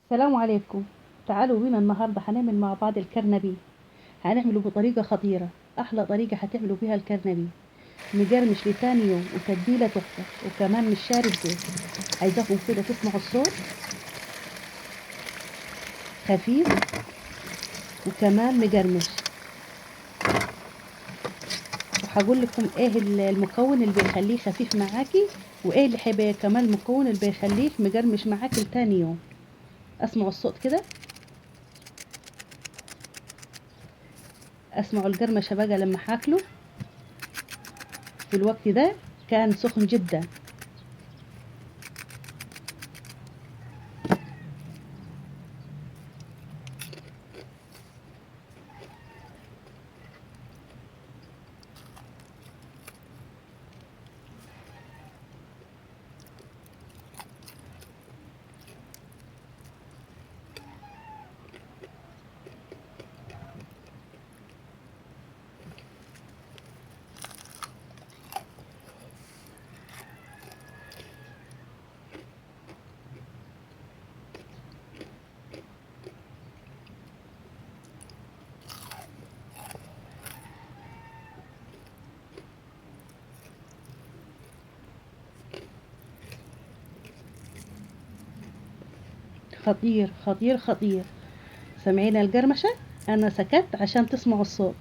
السلام عليكم. تعالوا بينا النهاردة هنعمل مع بعض الكرنبي. هنعمله بطريقة خطيرة. أحلى طريقة هتعملوا بيها الكرنبي، مجرمش لتاني يوم وتتبيلة تحفة وكمان مش شارب زيت. عايزاكم كده تسمعوا الصوت خفيف وكمان مجرمش. وهقول لكم ايه المكون اللي بيخليه خفيف معاكي، وايه اللي هيبقى كمان المكون اللي بيخليه مجرمش معاكي لتاني يوم. اسمعوا الصوت كده، اسمعوا القرمشة بقى لما هاكله. في الوقت ده كان سخن جدا. خطير خطير خطير. سامعين القرمشة؟ أنا سكت عشان تسمعوا الصوت.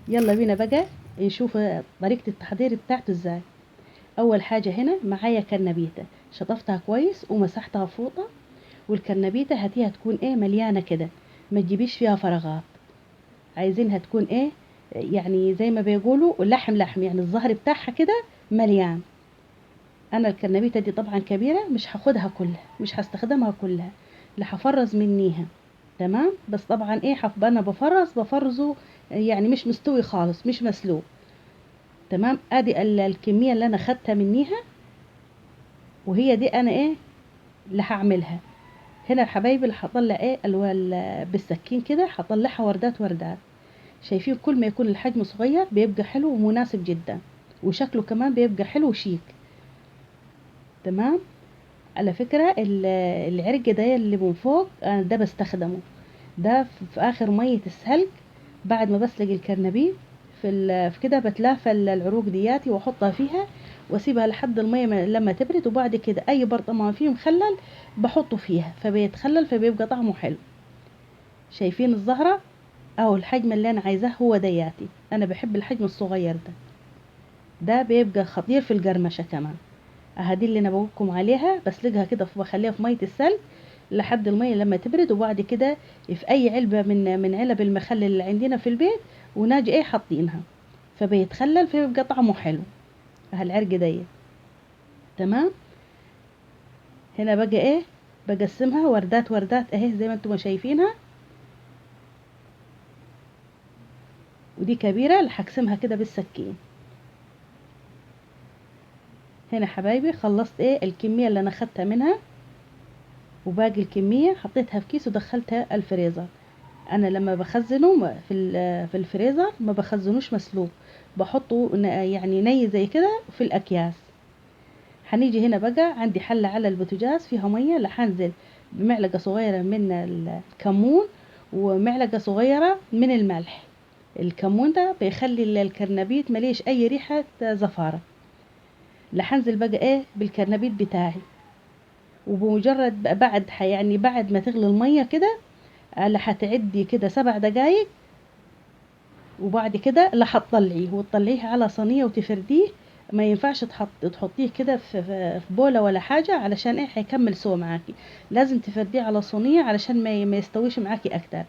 يلا بينا بقى نشوف طريقة التحضير بتاعته ازاي. أول حاجة هنا معايا كرنبيتة، شطفتها كويس ومسحتها فوطة. والكرنبيتة هاتيها تكون ايه مليانة كده، ما تجيبيش فيها فراغات. عايزينها تكون ايه، يعني زي ما بيقولوا لحم لحم، يعني الظهر بتاعها كده مليان. أنا الكرنبيتة دي طبعا كبيرة، مش هاخدها كلها، مش هستخدمها كلها، اللي هفرز منيها. تمام، بس طبعا ايه انا بفرزه، يعني مش مستوي خالص، مش مسلوق. تمام، ادي الكميه اللي انا خدتها منيها، وهي دي انا ايه اللي هعملها. هنا يا حبايبي اللي هطلع ايه بالسكين كده هطلعها وردات وردات. شايفين كل ما يكون الحجم صغير بيبقى حلو ومناسب جدا، وشكله كمان بيبقى حلو وشيك. تمام. على فكرة العرق ده اللي من فوق أنا ده بستخدمه، ده في آخر مية السلق. بعد ما بسلق الكرنبيه في كده بتلافى العروق دياتي واحطها فيها، واسيبها لحد المية لما تبرد، وبعد كده اي برطمان فيه مخلل بحطه فيها فبيتخلل فبيبقى طعمه حلو. شايفين الزهرة؟ او الحجم اللي انا عايزاه هو دياتي، انا بحب الحجم الصغير ده، ده بيبقى خطير في القرمشة كمان. اهدي اللي انا بقولكم عليها، بسلقها كده بخليها في مية السلق لحد المية لما تبرد، وبعد كده في اي علبة من علب المخلل اللي عندنا في البيت، وناجي ايه حاطينها فبيتخلل فيبقى طعمه حلو. هالعرق دي. تمام. هنا بقى ايه، بقسمها وردات وردات اهي زي ما انتم شايفينها. ودي كبيرة اللي هقسمها كده بالسكين. هنا حبايبي خلصت ايه الكمية اللي انا خدتها منها، وباقي الكمية حطيتها في كيس ودخلتها الفريزر. انا لما بخزنه في الفريزر ما بخزنوش مسلوق، بحطه يعني ني زي كده في الاكياس. هنيجي هنا بقى عندي حلة على البوتاجاز فيها مية، هنزل بمعلقة صغيرة من الكمون ومعلقة صغيرة من الملح. الكمون ده بيخلي الكرنبيت مليش اي ريحة زفارة. هنزل بقى ايه بالكرنبيت بتاعي، وبمجرد يعني بعد ما تغلي المية كده، اللي هتعدي كده 7 دقايق، وبعد كده اللي هتطلعيه وتطلعيه على صينية وتفرديه. ما ينفعش تحطيه كده في بولة ولا حاجة، علشان ايه هيكمل سوا معاكي. لازم تفرديه على صينية علشان ما يستويش معاكي اكتر.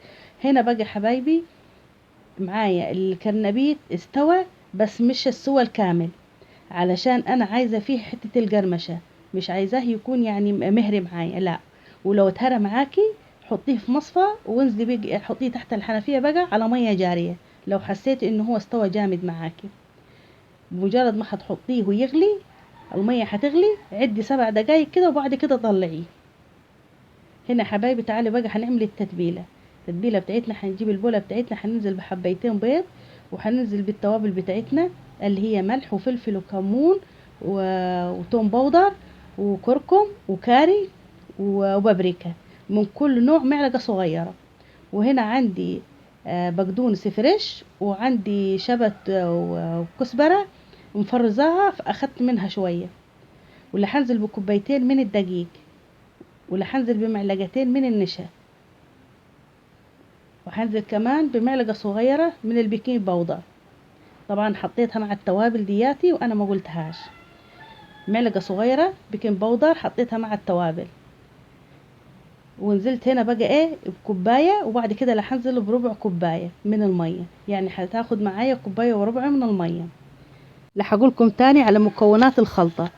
هنا بقى حبايبي معايا الكرنبيت استوى، بس مش السوى الكامل، علشان انا عايزة فيه حتة القرمشة، مش عايزاه يكون يعني مهري معايا، لا. ولو اتهرى معاكي حطيه في مصفى وانزلي بقى حطيه تحت الحنفية بقى على مية جارية. لو حسيت انه هو استوى جامد معاكي، بمجرد ما هتحطيه ويغلي، المية هتغلي، عدي 7 دقايق كده وبعد كده طلعيه. هنا حبايبي تعالي بقى هنعمل التتبيلة بتاعتنا. هنجيب البولة بتاعتنا، هننزل بحبيتين بيض، وهننزل بالتوابل بتاعتنا اللي هي ملح وفلفل وكمون وتوم بودر وكركم وكاري وبابريكا. من كل نوع معلقة صغيرة. وهنا عندي بقدونس فريش، وعندي شبت وكزبرة مفرزاها فأخدت منها شوية. واللي هنزل بكوبايتين من الدقيق، واللي هنزل بمعلقتين من النشا، وهنزل كمان بمعلقة صغيرة من البيكنج باودر. طبعا حطيتها مع التوابل دياتي وانا ما قلتهاش. معلقة صغيرة بيكنج باودر حطيتها مع التوابل. ونزلت هنا بقى ايه بكوباية، وبعد كده رح انزل بربع كوباية من المية، يعني هتاخد معايا كوباية وربع من المية. رح اقولكم تاني على مكونات الخلطة.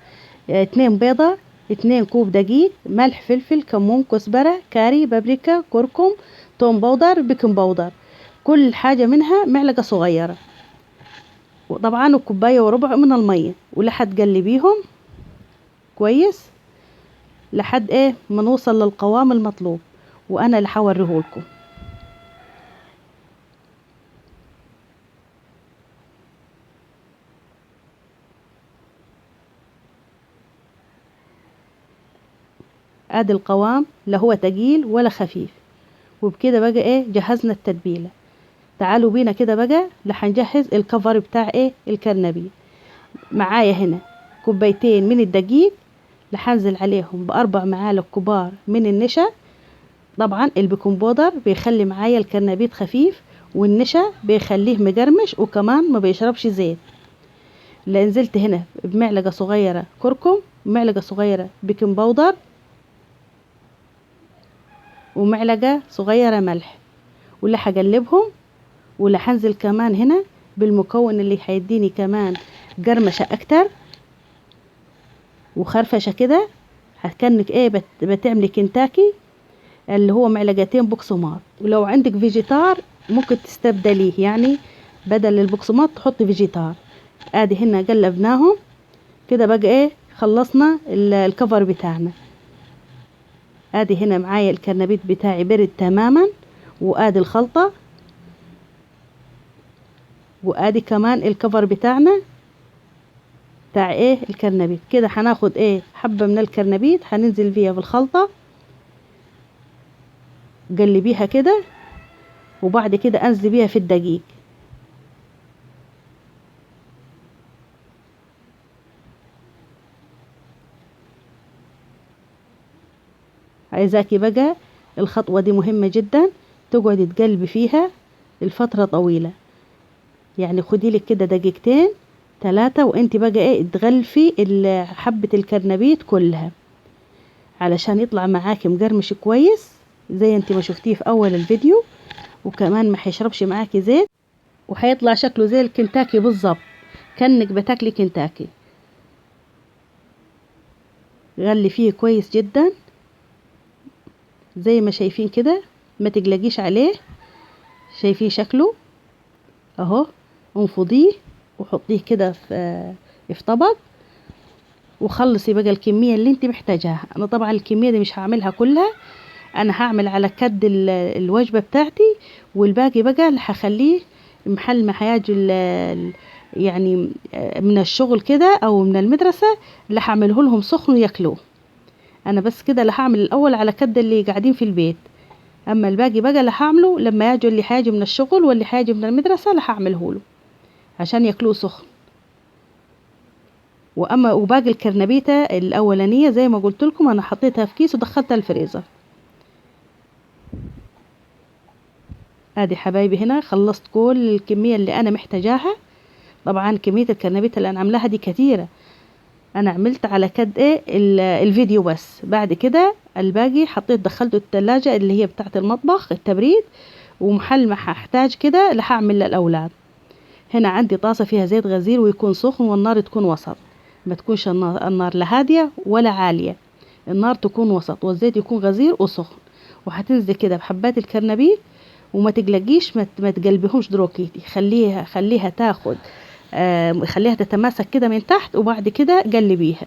2 بيضة، 2 كوب دقيق، ملح، فلفل، كمون، كزبرة، كاري، بابريكا، كركم، توم باودر، بيكنج باودر. كل حاجة منها معلقة صغيرة، وطبعا كوباية وربع من المية. ولحد تقلبيهم كويس لحد ايه ما نوصل للقوام المطلوب، وانا اللي هوريهولكم. ادي القوام، لا هو تقيل ولا خفيف. وبكده بقى ايه جهزنا التتبيله. تعالوا بينا كده بقى لحنجهز الكفر بتاع ايه الكرنبي. معايا هنا كوبايتين من الدقيق، لحنزل عليهم ب4 معالق كبار من النشا. طبعا البيكنج باودر بيخلي معايا الكرنبيت خفيف، والنشا بيخليه مقرمش وكمان ما بيشربش زيت. اللي نزلت هنا بمعلقة صغيرة كركم، ومعلقة صغيرة بيكنج باودر، ومعلقة صغيرة ملح. واللي هقلبهم، واللي هنزل كمان هنا بالمكون اللي هيديني كمان قرمشة اكتر وخرفشة كده. هتكنك ايه بتعملي كنتاكي، اللي هو معلقتين بقسماط. ولو عندك فيجيتار ممكن تستبدليه، يعني بدل البقسماط تحط فيجيتار. ادي هنا قلبناهم كده بقى ايه خلصنا الكفر بتاعنا. ادي هنا معايا الكرنبيت بتاعي برد تماما، وادي الخلطة، وادي كمان الكفر بتاعنا بتاع ايه الكرنبيت. كده هناخد ايه حبة من الكرنبيت هننزل فيها بالخلطة، قلبيها كده، وبعد كده انزل بيها في الدقيق. عايزاكي بقى الخطوة دي مهمة جدا، تقعدي تقلبي فيها الفترة طويلة. يعني خدي لك كده دقيقتين 3، وانت بقى ايه تغلفي حبة الكرنبيت كلها علشان يطلع معاكي مقرمش كويس زي انت ما شفتيه في اول الفيديو. وكمان ما هيشربش معاكي زيت، وهيطلع شكله زي الكنتاكي بالظبط، كأنك بتاكلي كنتاكي. غلفيه كويس جدا زي ما شايفين كده، ما تقلقيش عليه. شايفين شكله اهو. انفضيه وحطيه كده في طبق، وخلصي بقى الكمية اللي انت محتاجاها. انا طبعا الكمية دي مش هعملها كلها، انا هعمل على كد الوجبة بتاعتي، والباقي بقى اللي هخليه محل ما هيجوا يعني من الشغل كده او من المدرسة، اللي هعمله لهم سخن وياكلوه. انا بس كده اللي هعمل الاول على كد اللي قاعدين في البيت، اما الباقي بقى اللي هعمله لما يجوا اللي هيجوا من الشغل واللي هيجوا من المدرسة اللي هعمله له عشان ياكلوه سخن. واما وباقي الكرنبيتة الاولانية زي ما قلت لكم انا حطيتها في كيس ودخلتها الفريزر. ادي حبايبي هنا خلصت كل الكمية اللي انا محتاجاها. طبعا كمية الكرنبيتة اللي انا عاملاها دي كتيرة، انا عملت على كد ايه الفيديو بس. بعد كده الباقي حطيت دخلته التلاجة اللي هي بتاعة المطبخ التبريد، ومحل ما هحتاج كده اللي هعمل للاولاد. هنا عندي طاسة فيها زيت غزير ويكون سخن، والنار تكون وسط، ما تكونش النار لا هادية ولا عالية، النار تكون وسط والزيت يكون غزير وسخن. وهتنزل كده بحبات الكرنبيت، وما تقلقيش ما تقلبيهمش دروكيتي، خليها تاخد خليها تتماسك كده من تحت، وبعد كده قلبيها.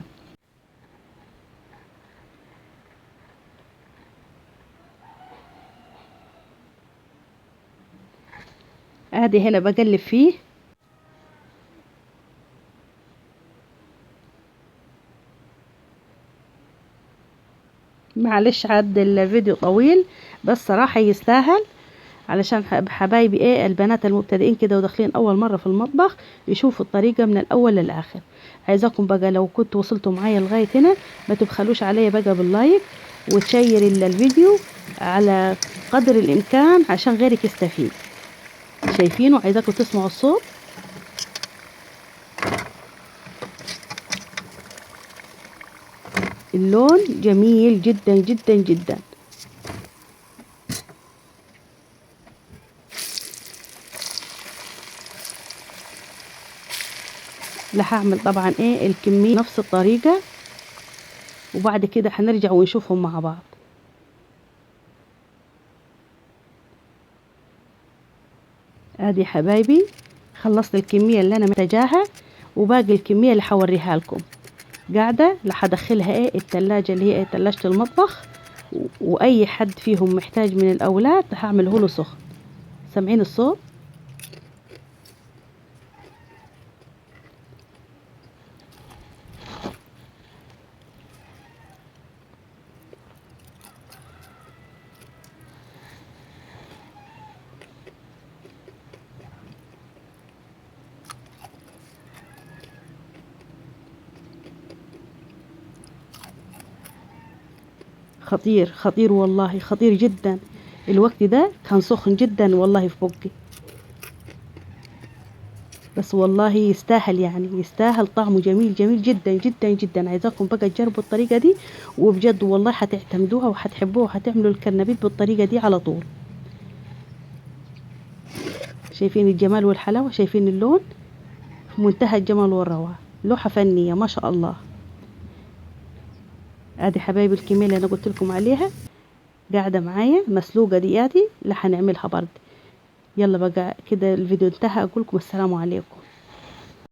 ادي هنا بقلب فيه. معلش عاد الفيديو طويل، بس صراحة يستاهل، علشان حبايبي ايه البنات المبتدئين كده وداخلين اول مرة في المطبخ يشوفوا الطريقة من الاول للاخر. عايزاكم بقى لو كنتوا وصلتوا معايا لغاية هنا ما تبخلوش عليا بقى باللايك، وتشير الفيديو على قدر الامكان عشان غيرك يستفيد. شايفينه؟ عايزاكم تسمعوا الصوت. اللون جميل جدا جدا جدا. لا هعمل طبعا ايه الكمية نفس الطريقة، وبعد كده هنرجع ونشوفهم مع بعض. ادي حبايبي خلصت الكمية اللي انا محتاجاها، وباقي الكمية اللي حوريها لكم قاعدة هدخلها ايه التلاجة اللي هي تلاجة المطبخ، واي حد فيهم محتاج من الاولاد هعمله له سخن. سامعين الصوت؟ خطير خطير والله، خطير جدا. الوقت ده كان سخن جدا والله في بقي، بس والله يستاهل، يعني يستاهل، طعمه جميل جميل جدا جدا جدا. عايزاكم بقى تجربوا الطريقة دي، وبجد والله هتعتمدوها وهتحبوها وهتعملوا الكرنبيت بالطريقة دي على طول. شايفين الجمال والحلاوة؟ شايفين اللون؟ في منتهى الجمال والروعة، لوحة فنية ما شاء الله. ادي حبايبي الكمية اللي انا قلت لكم عليها قاعدة معايا مسلوقة دياتي اللي هنعملها برد. يلا بقى كده الفيديو انتهى، اقول لكم السلام عليكم.